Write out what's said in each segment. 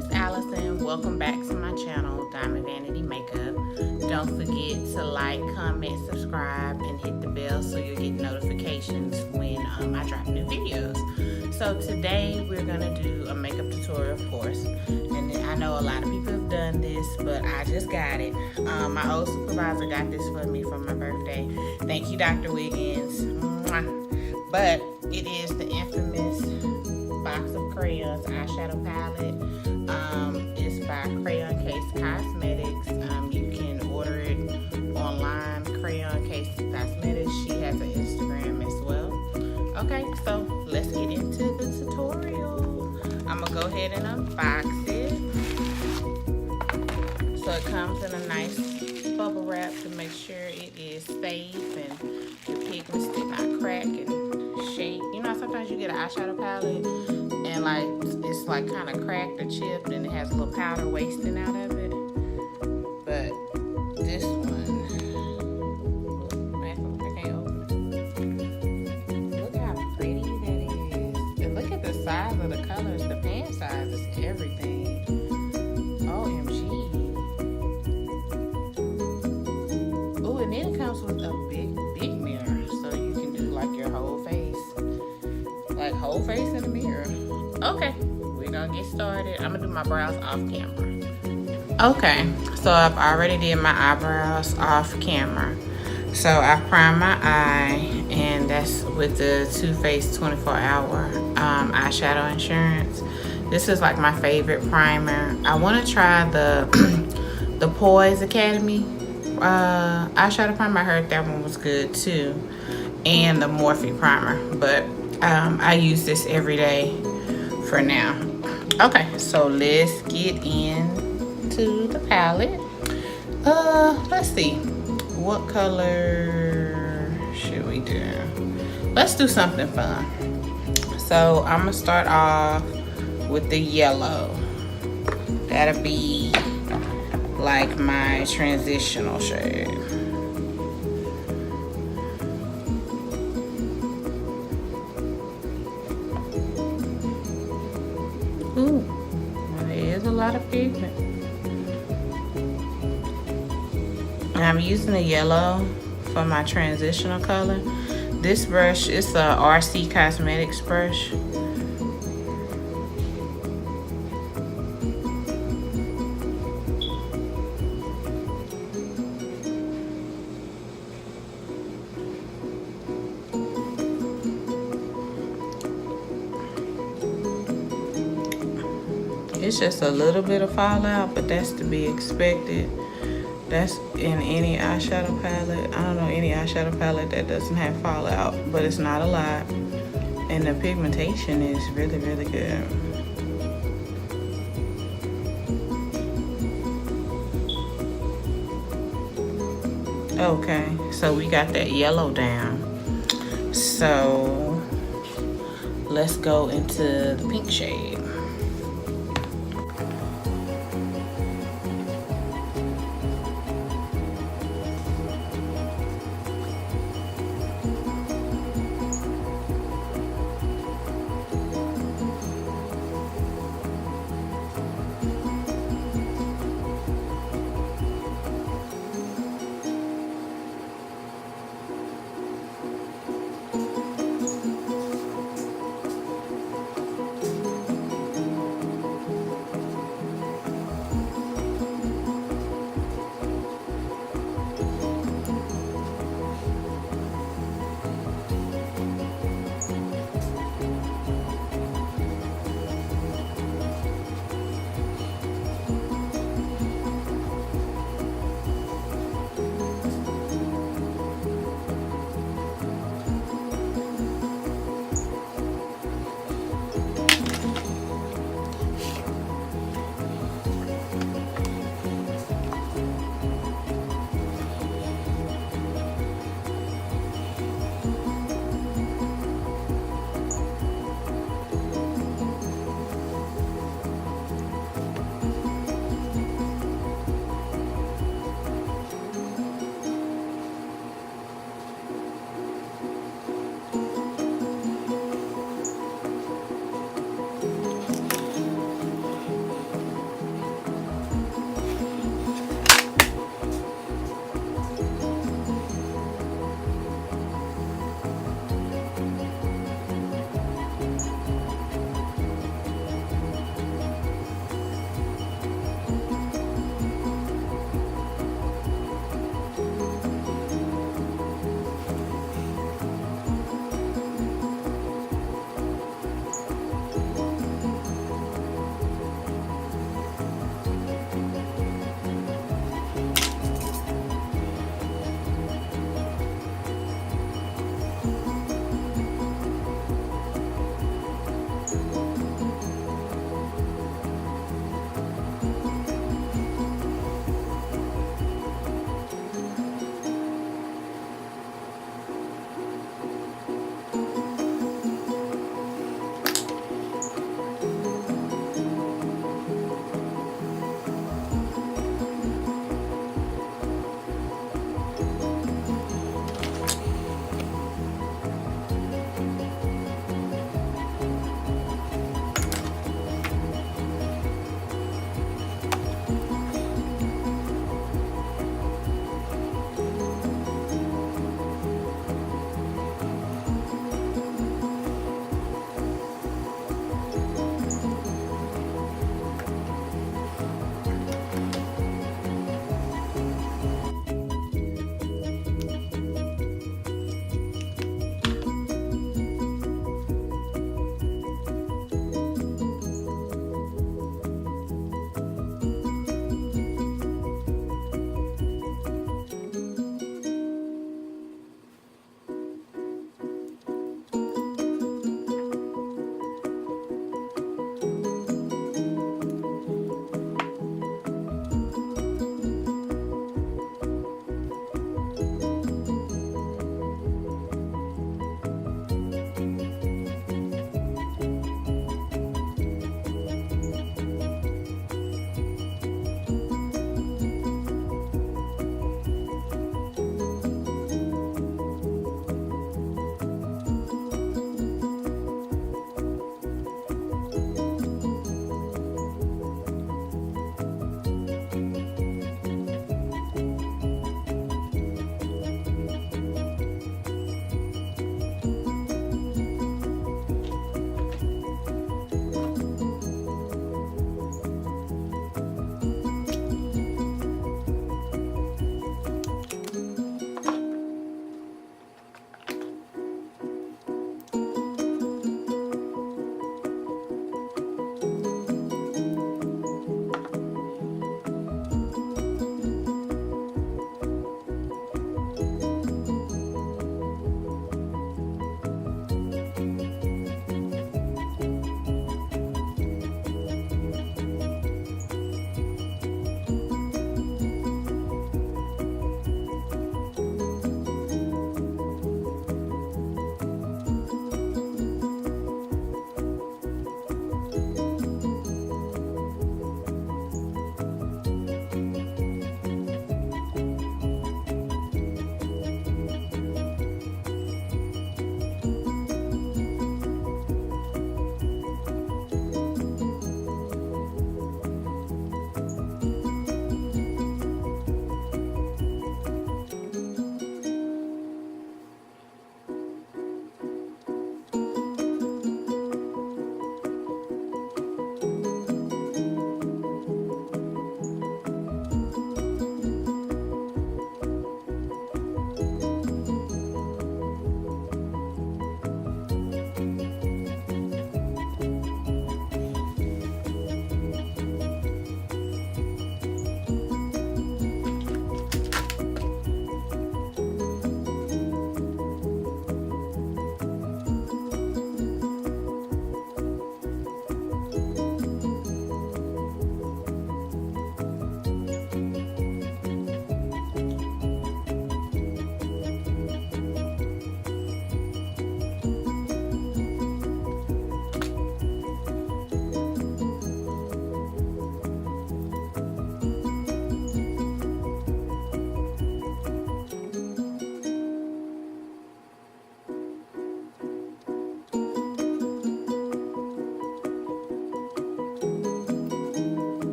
is Allison. Welcome back to my channel, Diamond Vanity Makeup. Don't forget to like, comment, subscribe, and hit the bell so you'll get notifications when I drop new videos. So today we're gonna do a makeup tutorial, of course. And I know a lot of people have done this, but I just got it. My old supervisor got this for me for my birthday. Thank you, Dr. Wiggins. Mwah. But it is the infamous box of crayons eyeshadow palette. It's by Crayon Case Cosmetics. You can order it online, Crayon Case Cosmetics. She has an Instagram as well. Okay, so let's get into the tutorial. I'm gonna go ahead and unbox it. So it comes in a nice bubble wrap to make sure it is safe and the pigments did not crack and shake. You know, sometimes you get an eyeshadow palette and like it's like kind of cracked or chipped and it has a little powder wasting out of it. But this one, I can't open it. Look how pretty that is. And look at the size of the colors. The pan size is everything. OMG. Oh, and then it comes with a big mirror. So you can do like your whole face. Like whole face in the mirror. Okay, we're gonna get started. I'm gonna do my brows off camera. Okay, so I've already did my eyebrows off camera. So I primed my eye, and that's with the Too Faced 24-hour eyeshadow insurance. This is like my favorite primer. I want to try the Poise Academy eyeshadow primer. I heard that one was good too, and the Morphe primer, but I use this every day for now. Okay, so let's get into the palette. Let's see, what color should we do? Let's do something fun. So I'm gonna start off with the yellow. That'll be like my transitional shade. Ooh, there is a lot of pigment. And I'm using the yellow for my transitional color. This brush is a RC Cosmetics brush. It's just a little bit of fallout, but that's to be expected. That's in any eyeshadow palette. I don't know any eyeshadow palette that doesn't have fallout, but it's not a lot. And the pigmentation is really, really good. Okay, so we got that yellow down. So let's go into the pink shade.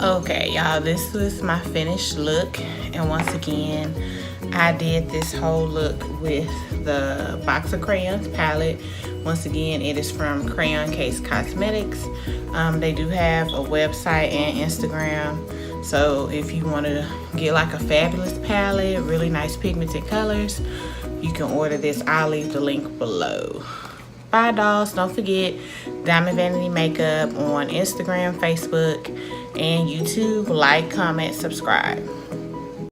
Okay, y'all, this was my finished look, and once again, I did this whole look with the Box of Crayons palette. Once again, it is from Crayon Case Cosmetics. They do have a website and Instagram, so if you want to get like a fabulous palette, really nice pigmented colors, you can order this. I'll leave the link below. Bye, dolls. Don't forget Diamond Vanity Makeup on Instagram, Facebook, and YouTube. Like, comment, subscribe.